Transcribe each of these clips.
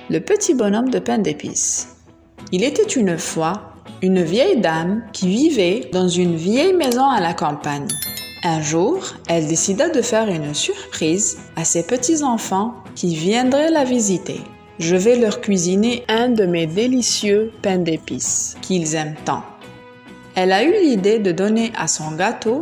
Le petit bonhomme de pain d'épices. Il était une fois une vieille dame qui vivait dans une vieille maison à la campagne. Un jour, elle décida de faire une surprise à ses petits-enfants qui viendraient la visiter. Je vais leur cuisiner un de mes délicieux pains d'épices qu'ils aiment tant. Elle a eu l'idée de donner à son gâteau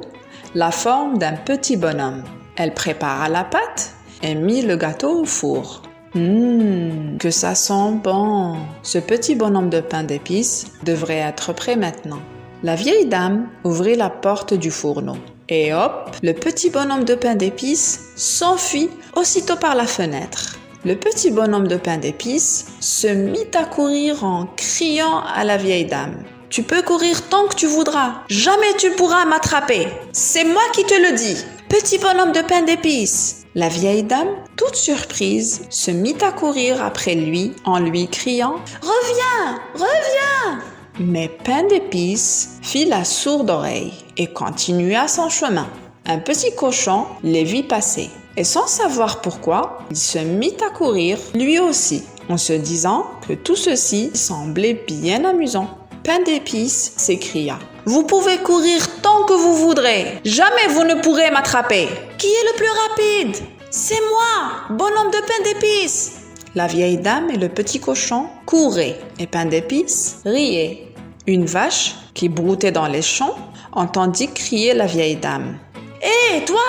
la forme d'un petit bonhomme. Elle prépara la pâte et mit le gâteau au four. Que ça sent bon! Ce petit bonhomme de pain d'épices devrait être prêt maintenant. La vieille dame ouvrit la porte du fourneau. Et hop, le petit bonhomme de pain d'épices s'enfuit aussitôt par la fenêtre. Le petit bonhomme de pain d'épices se mit à courir en criant à la vieille dame. « Tu peux courir tant que tu voudras, jamais tu pourras m'attraper. C'est moi qui te le dis, petit bonhomme de pain d'épices. » La vieille dame, toute surprise, se mit à courir après lui en lui criant « Reviens, reviens !» Mais Pain d'épices fit la sourde oreille et continua son chemin. Un petit cochon les vit passer et sans savoir pourquoi, il se mit à courir lui aussi, en se disant que tout ceci semblait bien amusant. Pain d'épices s'écria « Vous pouvez courir tant que vous voudrez, jamais vous ne pourrez m'attraper. Qui est le plus rapide? C'est moi, bonhomme de pain d'épices !» La vieille dame et le petit cochon couraient et Pain d'épices riait. Une vache qui broutait dans les champs entendit crier la vieille dame. « Hé, toi !»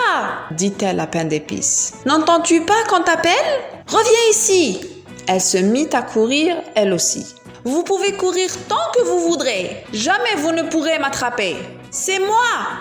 dit-elle à Pain d'épices. « N'entends-tu pas qu'on t'appelle? Reviens ici !» Elle se mit à courir elle aussi. « Vous pouvez courir tant que vous voudrez, jamais vous ne pourrez m'attraper. C'est moi,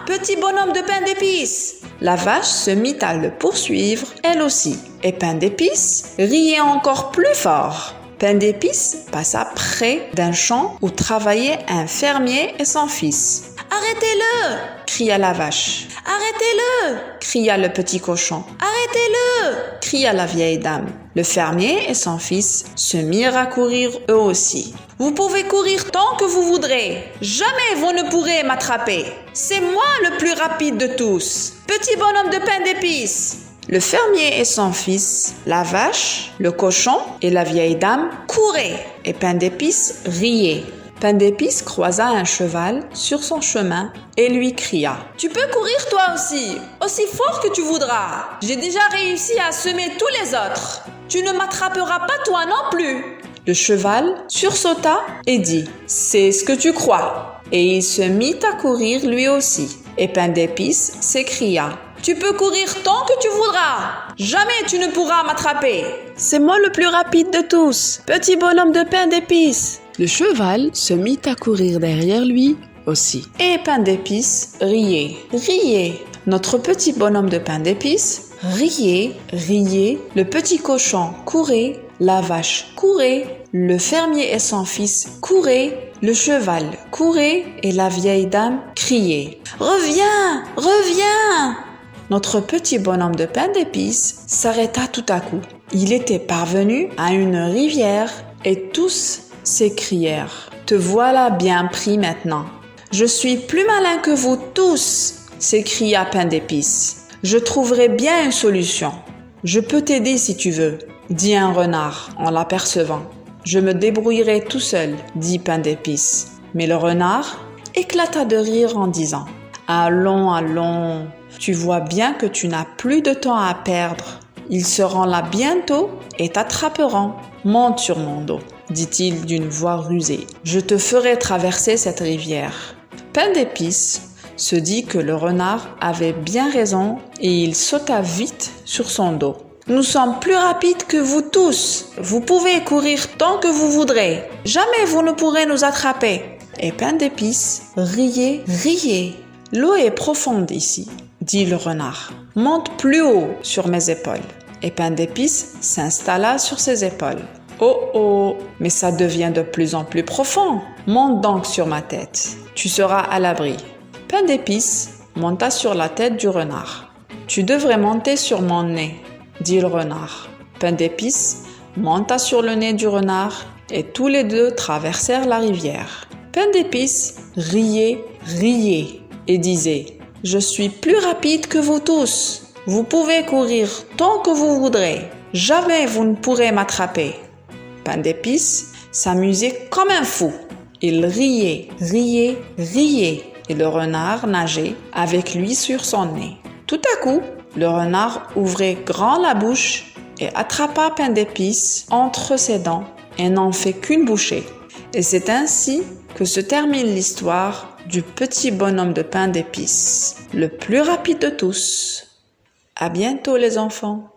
petit bonhomme de pain d'épices !» La vache se mit à le poursuivre elle aussi et Pain d'épices riait encore plus fort. Pain d'épices passa près d'un champ où travaillait un fermier et son fils. « Arrêtez-le !» cria la vache. « Arrêtez-le !» cria le petit cochon. « Arrêtez-le !» cria la vieille dame. Le fermier et son fils se mirent à courir eux aussi. « Vous pouvez courir tant que vous voudrez. Jamais vous ne pourrez m'attraper. C'est moi le plus rapide de tous. Petit bonhomme de pain d'épices !» Le fermier et son fils, la vache, le cochon et la vieille dame couraient et Pain d'épices riait. Pain d'épices croisa un cheval sur son chemin et lui cria « Tu peux courir toi aussi fort que tu voudras. J'ai déjà réussi à semer tous les autres. Tu ne m'attraperas pas toi non plus. » Le cheval sursauta et dit « C'est ce que tu crois. » Et il se mit à courir lui aussi. Et Pain d'épices s'écria « Tu peux courir tant que tu voudras. Jamais tu ne pourras m'attraper. C'est moi le plus rapide de tous, petit bonhomme de pain d'épices. » Le cheval se mit à courir derrière lui aussi. Et Pain d'épices riait. Notre petit bonhomme de pain d'épices riait. Le petit cochon courait. La vache courait. Le fermier et son fils couraient. Le cheval courait et la vieille dame criait. « Reviens, reviens !» Notre petit bonhomme de pain d'épices s'arrêta tout à coup. Il était parvenu à une rivière et tous s'écrièrent « Te voilà bien pris maintenant. »« Je suis plus malin que vous tous !» s'écria Pain d'épices. « Je trouverai bien une solution. Je peux t'aider si tu veux, dit un renard en l'apercevant. Je me débrouillerai tout seul, dit Pain d'épices. Mais le renard éclata de rire en disant « Allons, tu vois bien que tu n'as plus de temps à perdre. Ils seront là bientôt et t'attraperont. Monte sur mon dos, dit-il d'une voix rusée. Je te ferai traverser cette rivière. » Pain d'épices se dit que le renard avait bien raison et il sauta vite sur son dos. « Nous sommes plus rapides que vous tous. Vous pouvez courir tant que vous voudrez. Jamais vous ne pourrez nous attraper. » Et Pain d'épices riait. « L'eau est profonde ici, dit le renard. Monte plus haut sur mes épaules. » Et Pain d'épices s'installa sur ses épaules. « Oh, mais ça devient de plus en plus profond. Monte donc sur ma tête. Tu seras à l'abri. » Pain d'épices monta sur la tête du renard. « Tu devrais monter sur mon nez, dit le renard. » Pain d'épices monta sur le nez du renard et tous les deux traversèrent la rivière. Pain d'épices riait et disait « Je suis plus rapide que vous tous. Vous pouvez courir tant que vous voudrez. Jamais vous ne pourrez m'attraper. » Pain d'épices s'amusait comme un fou. Il riait, riait, riait et le renard nageait avec lui sur son nez. Tout à coup, le renard ouvrait grand la bouche et attrapa Pain d'épices entre ses dents et n'en fait qu'une bouchée. Et c'est ainsi que se termine l'histoire du petit bonhomme de pain d'épices, le plus rapide de tous. À bientôt les enfants!